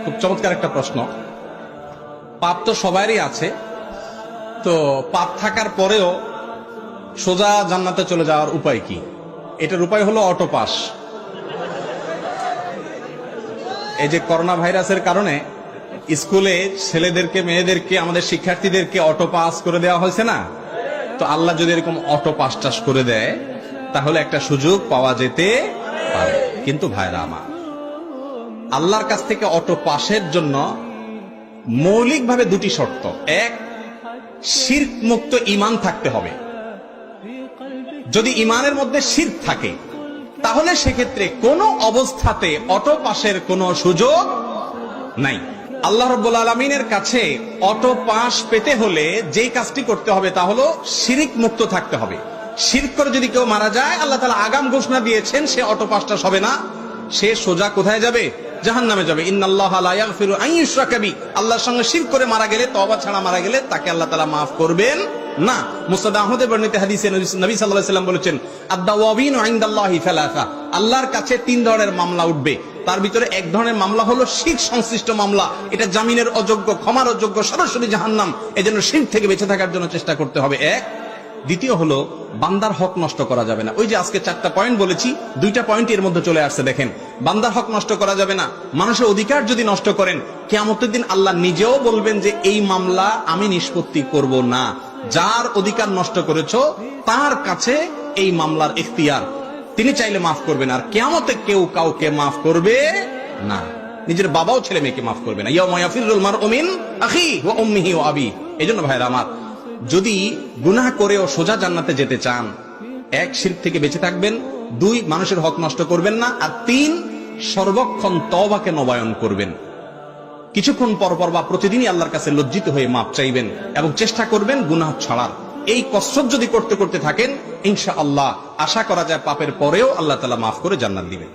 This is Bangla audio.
খুব চমৎকার একটা প্রশ্ন। পাপ তো সবারই আছে, তো পাপ থাকার পরেও সোজা জান্নাতে চলে যাওয়ার উপায় কি? এটার উপায় হলো অটো পাস। এই যে করোনা ভাইরাসের কারণে স্কুলে ছেলেদেরকে মেয়েদেরকে আমাদের শিক্ষার্থীদেরকে অটো পাস করে দেওয়া হয়েছে না? তো আল্লাহ যদি এরকম অটো পাস টাস করে দেয় তাহলে একটা সুযোগ পাওয়া যেতে পারে। কিন্তু ভাইরা আমার, আল্লাহর কাছ থেকে অটো পাসের জন্য মৌলিকভাবে দুটি শর্ত। এক, শিরক মুক্ত ঈমান থাকতে হবে। যদি ঈমানের মধ্যে শিরক থাকে তাহলে সেক্ষেত্রে কোনো অবস্থাতে অটো পাসের কোনো সুযোগ নাই। আল্লাহ রাব্বুল আলামিনের কাছে অটো পাস পেতে হলে যেই কাজটি করতে হবে তা হলো শিরক মুক্ত থাকতে হবে। শিরক করে যদি কেউ মারা যায়, আল্লাহ তাআলা আগাম ঘোষণা দিয়েছেন সে অটো পাসটা হবে না, সে সোজা কোথায় যাবে? জাহান্নামে যাবে। ইন্নাল্লাহা লা ইয়াগফিরু আন ইউশরাকা বিহি, আল্লাহর সঙ্গে শিরক করে মারা গেলে, তওবা ছাড়া মারা গেলে তাকে আল্লাহ তাআলা মাফ করবেন না। মুসনাদ আহমদে বর্ণিত হাদিসে নবী সাল্লাল্লাহু আলাইহি ওয়াসাল্লাম বলেছেন, আদ-দাওয়াবিনু ইনদাল্লাহি সালাসা, আল্লাহর কাছে তিন ধরনের মামলা উঠবে। তার ভিতরে এক ধরনের মামলা হলো শিরক সংশ্লিষ্ট মামলা। এটা জামিনের অযোগ্য, ক্ষমার অযোগ্য, সরাসরি জাহান্নাম। এজন্য শিরক থেকে বেঁচে থাকার জন্য চেষ্টা করতে হবে। এক। দ্বিতীয় হলো বান্দার হক নষ্ট করা যাবে না। ওই যে আজকে 4টা পয়েন্ট বলেছি, 2টা পয়েন্ট এর মধ্যে চলে আসছে। দেখেন, বান্দার হক নষ্ট করা যাবে না। মানুষের অধিকার যদি নষ্ট করেন, কিয়ামতের দিন আল্লাহ নিজেও বলবেন যে এই মামলা আমি নিষ্পত্তি করব না। যার অধিকার নষ্ট করেছো তার কাছে এই মামলার ইখতিয়ার, তিনি চাইলে মাফ করবেন। আর কিয়ামতে কেউ কাউকে মাফ করবে না। নিজের বাবাও ছেলে মেয়েকে মাফ করবে না। ইয়াউমা ইয়াফিরুল মারউ মিন আখিহি ওয়া উম্মিহি ওয়া আবিহি। এজন্য ভাইরা আমার, যদি গুনাহ করেও সোজা জান্নাতে যেতে চান, 1, শিরক থেকে বেঁচে থাকবেন। 2, মানুষের হক নষ্ট করবেন না। আর 3, সর্বক্ষণ তওবাকে নবায়ন করবেন। কিছুক্ষণ পর পর বা প্রতিদিনই আল্লাহর কাছে লজ্জিত হয়ে মাপ চাইবেন এবং চেষ্টা করবেন গুনাহ ছাড়ার। এই কসরত যদি করতে করতে থাকেন, ইনশাআল্লাহ আশা করা যায় পাপের পরেও আল্লাহ তাআলা মাফ করে জান্নাত দিবেন।